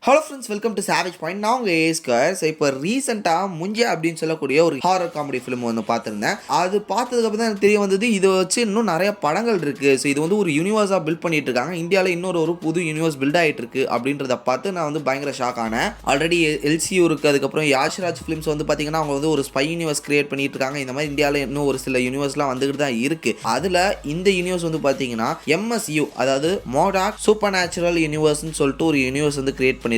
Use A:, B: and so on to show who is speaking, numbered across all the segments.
A: Hello friends, welcome to savage point. நான் உங்கள் ஏஸ்கர். So இப்போ ரீசெண்டாக முஞ்சே அப்படின்னு சொல்லக்கூடிய ஒரு ஹாரர் காமெடி ஃபிலிம் ஒன்று பார்த்துருந்தேன். அது பார்த்ததுக்கப்புறம் தான் எனக்கு தெரிய வந்தது, இதை வச்சு இன்னும் நிறைய படங்கள் இருக்குது. ஸோ இது வந்து ஒரு யூனிவர்ஸாக பில்ட் பண்ணிட்டு இருக்காங்க. இந்தியாவில் இன்னொரு ஒரு புது யூனிவர்ஸ் பில்ட் ஆகிட்டு இருக்கு அப்படின்றத பார்த்து நான் வந்து பயங்கர ஷாக் ஆனேன். ஆல்ரெடி எல்சியூ இருக்குது, அதுக்கப்புறம் யாஷ்ராஜ் ஃபிலிம்ஸ் வந்து பார்த்தீங்கன்னா அவங்க வந்து ஒரு ஸ்பை யூனிவர்ஸ் கிரியேட் பண்ணிட்டு இருக்காங்க. இந்த மாதிரி இந்தியாவில் இன்னும் ஒரு சில யூனிவர்ஸ்லாம் வந்துகிட்டு தான் இருக்குது. அதில் இந்த யூனிவர்ஸ் வந்து பார்த்தீங்கன்னா MSU, அதாவது மோடாக் சூப்பர் நேச்சுரல் யூனிவர்ஸ்னு சொல்லிட்டு ஒரு யூனிவர்ஸ் வந்து கிரியேட் பண்ணியிருக்காங்க.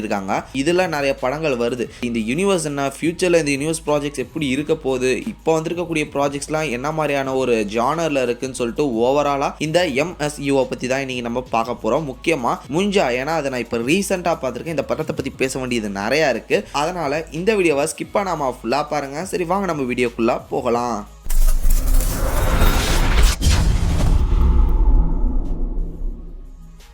A: இதுல நிறைய படங்கள் வருது. இந்த யூனிவர்ஸ் என்ன, ஃபியூச்சர்ல இந்த யூனிவர்ஸ் ப்ராஜெக்ட்ஸ் எப்படி இருக்க போகுது, இப்போ வந்திருக்கக்கூடிய ப்ராஜெக்ட்ஸ்லாம் என்ன மாதிரியான ஒரு ஜானர்ல இருக்குன்னு சொல்லிட்டு ஓவராலா இந்த MSU பத்தி தான் இன்னைக்கு நம்ம பார்க்க போறோம். முக்கியமா முஞ்சா, ஏன்னா அதை நான் இப்போ ரீசெண்டா பார்த்துருக்கேன். இந்த படத்தை பத்தி பேச வேண்டியது நிறைய இருக்கு. அதனால இந்த வீடியோவை ஸ்கிப் பண்ணாம ஃபுல்லா பாருங்க. சரி, வாங்க நம்ம வீடியோக்குள்ள போகலாம்.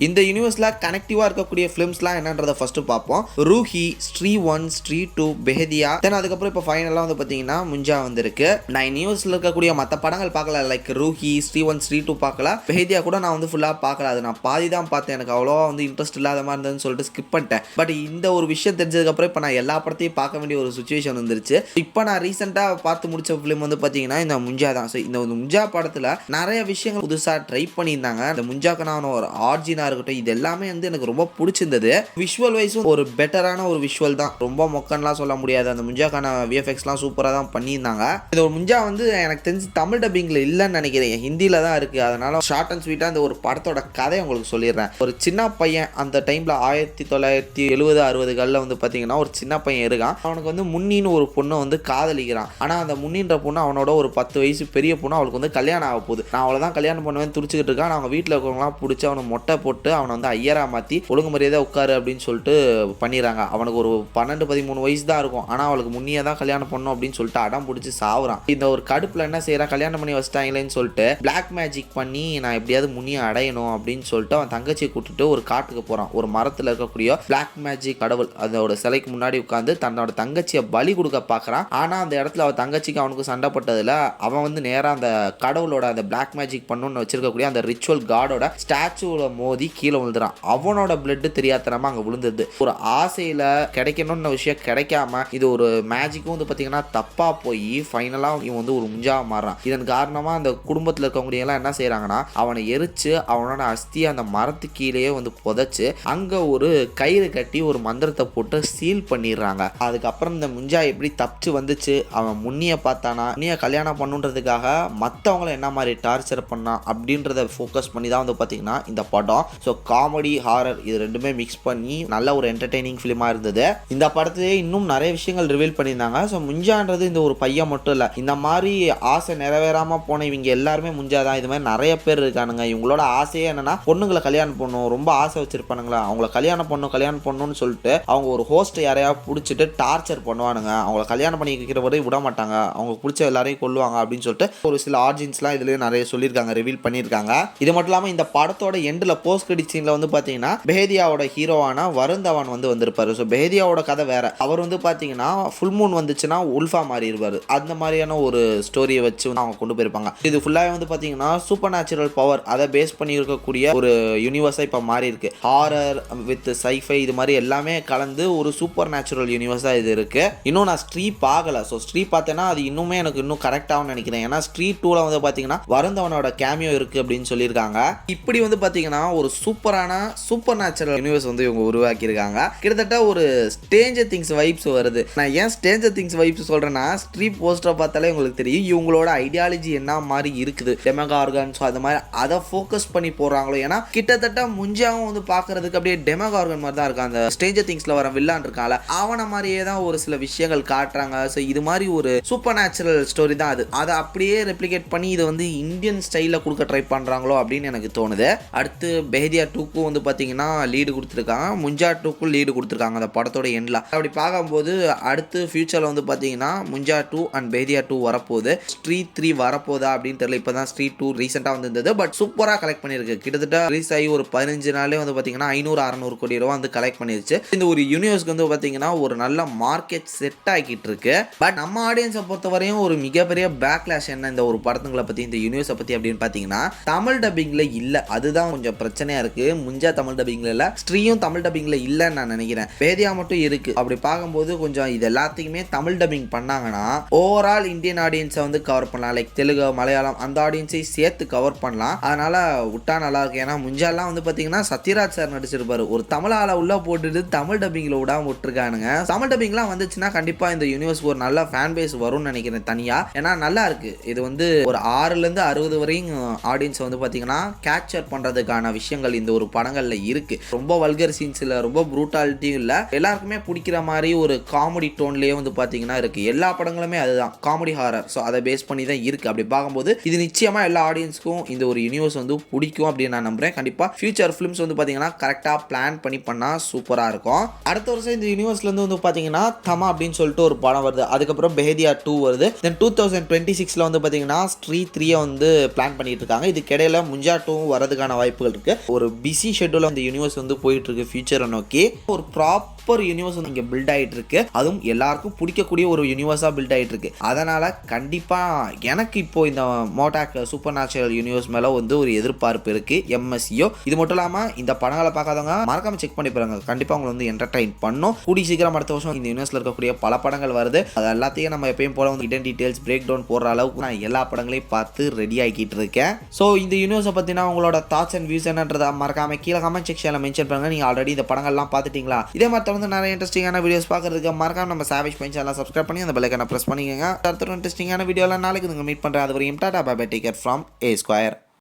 A: இந்த யூனிவர்ஸில் கனெக்டிவாக இருக்கக்கூடிய ஃபிலிம்ஸ்லாம் என்னன்றதை ஃபஸ்ட்டு பார்ப்போம். ரூஹி, ஸ்ட்ரீ 1, ஸ்ட்ரீ 2, பெஹதியா, தென் அதுக்கப்புறம் இப்போ ஃபைனலாக வந்து பார்த்தீங்கன்னா முஞ்சா வந்திருக்கு. நான் யூனிவர்ஸில் இருக்கக்கூடிய மற்ற படங்கள் பார்க்கல, லைக் ரூஹி, ஸ்ட்ரீ 1, ஸ்ட்ரீ 2 பார்க்கல. பெஹதியா கூட நான் வந்து ஃபுல்லாக பார்க்கல. அது நான் பாதி தான் பார்த்தேன். எனக்கு அவ்வளோவா வந்து இன்ட்ரெஸ்ட் இல்லாத மாதிரி இருந்ததுன்னு சொல்லிட்டு ஸ்கிப் பண்ணிட்டேன். பட் இந்த ஒரு விஷயம் தெரிஞ்சதுக்கப்புறம் இப்போ நான் எல்லா படத்தையும் பார்க்க வேண்டிய ஒரு சுச்சுவேஷன் வந்துருச்சு. இப்போ நான் ரீசெண்டாக பார்த்து முடிச்ச ஃபிலிம் வந்து பார்த்தீங்கன்னா இந்த முஞ்சா தான். ஸோ இந்த முஞ்சா படத்தில் நிறைய விஷயங்கள் புதுசாக ட்ரை பண்ணியிருந்தாங்க. இந்த முஞ்சாக்கான ஒரு ஆர்ஜினாக இருக்கட்டும், இது எல்லாமே வந்து எனக்கு ரொம்ப பிடிச்சிருந்தது. விஷுவல் வைஸும் ஒரு பெட்டரான ஒரு விஷுவல் தான். ரொம்ப மொக்கன்லாம் சொல்ல முடியாது. அந்த முஞ்சாக்கான VFXலாம் சூப்பராக தான் பண்ணியிருந்தாங்க. இந்த ஒரு முஞ்சா வந்து எனக்கு தெரிஞ்சு தமிழ் டப்பிங்கில் இல்லைன்னு நினைக்கிறேன், ஹிந்தியில் தான் இருக்குது. அதனால ஷார்ட் அண்ட் ஸ்வீட்டாக இந்த ஒரு படத்தோட கதையை உங்களுக்கு சொல்லிடுறேன். ஒரு சின்ன பையன் அந்த டைமில் 1970-60களில் வந்து பார்த்தீங்கன்னா ஒரு சின்ன பையன் இருக்கான். அவனுக்கு வந்து முன்னின்னு ஒரு பொண்ணை வந்து காதலிக்கிறான். ஆனால் அந்த முன்னின்ற பொண்ணு அவனோட ஒரு 10 வயசு பெரிய பொண்ணு, அவளுக்கு வந்து கல்யாணம் ஆக போகுது. நான் அவளை தான் கல்யாணம் பண்ணுவேன்னு துடிச்சிக்கிட்டு இருக்கான். அவங்க வீட்டில் இருக்கவங்களாம் பிடிச்சி அவனை மொட்டை போட்டு அவனை வந்து ஐயரா மாற்றி ஒழுங்கு மரியாதை உட்காரு அப்படின்னு சொல்லிட்டு பண்ணிடுறாங்க. அவனுக்கு ஒரு 12-13 வயசு தான் இருக்கும். ஆனால் அவளுக்கு முன்னியே தான் கல்யாணம் பண்ணணும் அப்படின்னு சொல்லிட்டு அடம் பிடிச்சி சாவுறான். இந்த ஒரு கடுப்பில் என்ன செய்யறான், கல்யாணம் பண்ணி வச்சிட்டாங்களேன்னு சொல்லிட்டு பிளாக் மேஜிக் பண்ணி நான் எப்படியாவது முன்னியை அடையணும் அப்படின்னு சொல்லிட்டு அவன் தங்கச்சியை கூட்டிட்டு ஒரு காட்டுக்கு போகிறான். ஒரு மரத்தில் இருக்கக்கூடிய பிளாக் மேஜிக் கடவுள் அதோட சிலைக்கு முன்னாடி உட்காந்து தன்னோட தங்கச்சியை பலி கொடுக்க பார்க்குறான். ஆனால் அந்த இடத்துல அவன் தங்கச்சிக்கு அவனுக்கு சண்டைப்பட்டதில் அவன் வந்து நேராக அந்த கடவுளோட அந்த பிளாக் மேஜிக் பண்ணணும்னு வச்சிருக்கக்கூடிய அந்த ரிச்சுவல் காடோட ஸ்டாச்சுவில் மோதி கீழே விழுந்துறான். அவனோட பிளட் தெரியாதனமா அங்கே விழுந்தது. ஒரு ஆசையில் கிடைக்கணும்னு விஷயம் கிடைக்காம இது ஒரு மேஜிக்கும் வந்து பார்த்தீங்கன்னா தப்பா போய் ஃபைனலாக இவன் வந்து ஒரு முஞ்சாக மாறுறான். இதன் காரணமாக அந்த குடும்பத்தில் இருக்கவங்க எல்லாம் என்ன செய்யறாங்கன்னா அவனை எரிச்சு அவனோட அஸ்தியை அந்த மரத்து கீழே வந்து புதைச்சு அங்கே ஒரு கயிறு கட்டி ஒரு மந்திரத்தை போட்டு சீல் பண்ணிடுறாங்க. அதுக்கப்புறம் இந்த முஞ்சா எப்படி தப்பிச்சு வந்துச்சு, அவன் முன்னியை பார்த்தானா, முன்னியை கல்யாணம் பண்ணுன்றதுக்காக மற்றவங்கள என்ன மாதிரி டார்ச்சர் பண்ணா அப்படின்றத ஃபோக்கஸ் பண்ணி தான் வந்து பார்த்தீங்கன்னா இந்த படம். ஸோ காமெடி, ஹாரர் இது ரெண்டுமே மிக்ஸ் பண்ணி நல்ல ஒரு என்டர்டெய்னிங் ஃபிலிமாக இருந்தது. இந்த படத்திலே இன்னும் நிறைய விஷயங்கள் ரிவீல் பண்ணியிருந்தாங்க. ஸோ முஞ்சான்றது இந்த ஒரு பையன் மட்டும் இல்லை, இந்த மாதிரி ஆசை நிறைவேறாமல் போன இவங்க எல்லாருமே முஞ்சா தான். இது மாதிரி நிறைய பேர் இருக்கானுங்க. இவங்களோட ஆசையே என்னன்னா பொண்ணுங்களை கல்யாணம் பண்ணணும், ரொம்ப ஆசை வச்சிருப்பானுங்களா, அவங்கள கல்யாணம் பண்ணணும்னு சொல்லிட்டு அவங்க ஒரு ஹோஸ்ட் யாரையா பிடிச்சிட்டு டார்ச்சர் பண்ணுவானுங்க. அவங்கள கல்யாணம் பண்ணி வைக்கிறவரை விட மாட்டாங்க, அவங்க பிடிச்ச எல்லாரையும் கொல்லுவாங்க அப்படின்னு சொல்லிட்டு ஒரு சில ஆர்ஜின்ஸ்லாம் இதுலேயே நிறைய சொல்லியிருக்காங்க, ரிவீல் பண்ணியிருக்காங்க. இது மட்டும் இல்லாமல் இந்த படத்தோட எண்டில் போஸ்ட் கிரெடிட் சீனில் வந்து பார்த்தீங்கன்னா பெஹதியாவோட ஹீரோவான வருண் தவான் வந்து வந்திருப்பாரு. ஸோ பெஹதியாவோட கதை வேற. அவர் வந்து பார்த்தீங்கன்னா ஃபுல் மூன் வந்துச்சுன்னா உல்ஃபா மாறி இருப்பாரு. அந்த மாதிரியான ஒரு ஸ்டோரியை வச்சு அவங்க கொண்டு போயிருப்பாங்க. இது ஃபுல்லாகவே வந்து பார்த்தீங்கன்னா சூப்பர் நேச்சுரல் பவர் அதை பேஸ் பண்ணி இருக்கக்கூடிய ஒரு யூனிவர்ஸாக இப்போ மாறி இருக்கு. ஹாரர் வித் சைஃபை இது மாதிரி எல்லாமே கலந்து ஒரு சூப்பர் நேச்சுரல் யூனிவர்ஸாக இது இருக்கு. இன்னும் நான் ஸ்ட்ரீ பார்க்கல. ஸோ ஸ்ட்ரீ பார்த்தேன்னா அது இன்னுமே எனக்கு இன்னும் கரெக்டாகவும் நினைக்கிறேன். ஏன்னா ஸ்ட்ரீ 2ல வந்து பார்த்தீங்கன்னா வருண் தவானோட கேமியோ இருக்கு அப்படின்னு சொல்லியிருக்காங்க. இப்படி வந்து பார்த்தீங்கன்னா ஒரு சூப்பரான சூப்பர் நேச்சுரல் யூனிவர்ஸ் வந்து இவங்க உருவாக்கியிருக்காங்க. கிட்டத்தட்ட ஒரு ஸ்ட்ரேஞ்சர் திங்ஸ் வைப்ஸ் வருது. நான் ஏன் ஸ்ட்ரேஞ்சர் திங்ஸ் வைப்ஸ் சொல்றேன்னா, ஸ்ட்ரீட் போஸ்டரை பார்த்தாலே உங்களுக்கு தெரியும் இவங்களோட ஐடியாலஜி என்ன மாதிரி இருக்குது. டெமகா ஆர்கன்ஸ் அது மாதிரி அதை ஃபோக்கஸ் பண்ணி போடுறாங்களோ. ஏன்னா கிட்டத்தட்ட முஞ்சாவும் வந்து பார்க்கறதுக்கு அப்படியே டெமகா ஆர்கன் மாதிரி தான் இருக்கான். அந்த ஸ்ட்ரேஞ்சர் திங்ஸ்ல வர வில்லான் இருக்கால அவனை மாதிரியே தான் ஒரு சில விஷயங்கள் காட்டுறாங்க. ஸோ இது மாதிரி ஒரு சூப்பர் நேச்சுரல் ஸ்டோரி தான் அது. அதை அப்படியே ரெப்ளிகேட் பண்ணி இதை வந்து இந்தியன் ஸ்டைலில் கொடுக்க ட்ரை பண்ணுறாங்களோ அப்படின்னு எனக்கு தோணுது. அடுத்து பெஹதியா 2க்கும் வந்து பார்த்தீங்கன்னா லீடு கொடுத்துருக்காங்க, முஞ்சா 2க்கும் லீடு கொடுத்துருக்காங்க அந்த படத்தோட எண்ட்ல. அப்படி பார்க்கும்போது அடுத்து ஃபியூச்சரில் வந்து பார்த்தீங்கன்னா முஞ்சா 2 அண்ட் பெஹதியா 2 வரப்போகுது. ஸ்ட்ரீ 3 வரப்போதா அப்படின்னு தெரியல. இப்போ தான் ஸ்ட்ரீ 2 ரீசெண்டாக வந்திருந்தது. பட் சூப்பராக கலெக்ட் பண்ணியிருக்கு. கிட்டத்தட்ட ரிலீஸ் ஆகி ஒரு 15 நாளே வந்து பார்த்தீங்கன்னா 500-600 கோடி ரூபா வந்து கலெக்ட் பண்ணிருச்சு. இந்த ஒரு யூனிவர்ஸ்க்கு வந்து பார்த்தீங்கன்னா ஒரு நல்ல மார்க்கெட் செட் ஆகிட்டு இருக்கு. பட் நம்ம ஆடியன்ஸை பொறுத்தவரையும் ஒரு மிகப்பெரிய பேக்லாஷ் என்ன இந்த ஒரு படத்துங்களை பற்றி, இந்த யூனிவர்ஸை பற்றி அப்படின்னு பார்த்தீங்கன்னா தமிழ் டப்பிங்கில் இல்லை. அதுதான் கொஞ்சம் பிரச்சனை தனித்தனியாக இருக்குது. முஞ்சா தமிழ் டப்பிங்கில் இல்லை, ஸ்ரீயும் தமிழ் டப்பிங்கில் இல்லைன்னு நான் நினைக்கிறேன். வேதியா மட்டும் இருக்குது. அப்படி பார்க்கும்போது கொஞ்சம் இது எல்லாத்தையுமே தமிழ் டப்பிங் பண்ணாங்கன்னா ஓவரால் இந்தியன் ஆடியன்ஸை வந்து கவர் பண்ணலாம். லைக் தெலுங்கு, மலையாளம் அந்த ஆடியன்ஸை சேர்த்து கவர் பண்ணலாம். அதனால் விட்டா நல்லா இருக்கு. ஏன்னா முஞ்சாலாம் வந்து பார்த்தீங்கன்னா சத்யராஜ் சார் நடிச்சிருப்பாரு. ஒரு தமிழ் ஆளை உள்ள போட்டுட்டு தமிழ் டப்பிங்கில் விடாம விட்டுருக்கானுங்க. தமிழ் டப்பிங்லாம் வந்துச்சுன்னா கண்டிப்பாக இந்த யூனிவர்ஸ்க்கு ஒரு நல்ல ஃபேன் பேஸ் வரும்னு நினைக்கிறேன் தனியாக. ஏன்னா நல்லா இருக்கு. இது வந்து ஒரு 6லேருந்து 60 வரையும் ஆடியன்ஸ் வந்து பார்த்தீங்கன்னா கேப்சர் பண்ணுறதுக்கான விஷயங்கள் இந்த ஒரு படங்களில் இருக்கு. ரொம்ப வல்கர் சீன்ஸ் இல்லை, ரொம்ப ப்ரூட்டாலிட்டியும் இல்லை, எல்லாருக்குமே பிடிக்கிற மாதிரி ஒரு காமெடி டோன்லேயே வந்து பார்த்தீங்கன்னா இருக்கு. எல்லா படங்களுமே அதுதான் காமெடி ஹாரர். ஸோ அதை பேஸ் பண்ணி தான் இருக்கு. அப்படி பார்க்கும்போது இது நிச்சயமாக எல்லா ஆடியன்ஸ்க்கும் இந்த ஒரு யூனிவர்ஸ் வந்து பிடிக்கும் அப்படின்னு நான் நம்புறேன். கண்டிப்பாக ஃபியூச்சர் ஃபிலிம்ஸ் வந்து பார்த்தீங்கன்னா கரெக்டாக பிளான் பண்ணி பண்ணால் சூப்பராக இருக்கும். அடுத்த வருஷம் இந்த யூனிவர்ஸ்லேருந்து வந்து பார்த்தீங்கன்னா தமா அப்படின்னு சொல்லிட்டு ஒரு படம் வருது. அதுக்கப்புறம் பெஹதியா 2 வருது. தென் 2026 வந்து பார்த்தீங்கன்னா ஸ்ட்ரீ 3 வந்து பிளான் பண்ணிட்டு இருக்காங்க. இதுக்கு இடையில முஞ்சா 2 வரதுக்கான வாய்ப்புகள் இருக்கு. ஒரு பிஸி ஷெட்யூல் அந்த யூனிவர்ஸ் வந்து போயிட்டு இருக்கு ஃபியூச்சரை நோக்கி. ஒரு ப்ராப்பர் யூனிவர்ஸ் வந்து இங்கே பில்ட் ஆகிட்டு இருக்கு. அதுவும் எல்லாருக்கும் பிடிக்கக்கூடிய ஒரு யூனிவர்ஸாக பில்ட் ஆகிட்டு இருக்கு. அதனால கண்டிப்பாக எனக்கு இப்போ இந்த மோட்டாக் சூப்பர் நேச்சுரல் யூனிவர்ஸ் மேலே வந்து ஒரு எதிர்பார்ப்பு இருக்கு. MSCO இது மட்டும் இல்லாமல் இந்த படங்களை பார்க்காதவங்க மறக்காம செக் பண்ணி பாருங்க. கண்டிப்பாக உங்களை வந்து என்டர்டைன் பண்ணும். கூடி சீக்கிரம் அடுத்த வருஷம் இந்த யூனிவர்ஸில் இருக்கக்கூடிய பல படங்கள் வருது. அது எல்லாத்தையும் நம்ம எப்பயும் போல வந்து ஹிடன் டீடைல்ஸ் பிரேக் டவுன் போடுற அளவுக்கு நான் எல்லா படங்களையும் பார்த்து ரெடி ஆகிட்டு இருக்கேன். ஸோ இந்த யூனிவர்ஸை பற்றினா உங்களோட தாட்ஸ் அண்ட் வியூஸ் என்னன்றதை மறக்காம கீழே கமெண்ட் செக்ஷனில் மென்ஷன் பண்ணுங்க. நீங்கள் ஆல்ரெடி இந்த படங்கள்லாம் பார்த்துட்டீங்களா? இதே மாதிரி தொடர்ந்து நிறைய இன்ட்ரெஸ்டிங்கான வீடியோஸ் பார்க்கறதுக்கு மறக்காம நம்ம சாவேஜ் பைன் சேனலை சப்ஸ்கிரைப் பண்ணி அந்த பெல் ஐகானை பிரஸ் பண்ணிக்கோங்க. அடுத்த இன்ட்ரெஸ்டிங்கான வீடியோவில் நாளைக்கு நீங்கள் மீட் பண்ணுறேன். அது வரையும் tata bye bye, take care from A Square.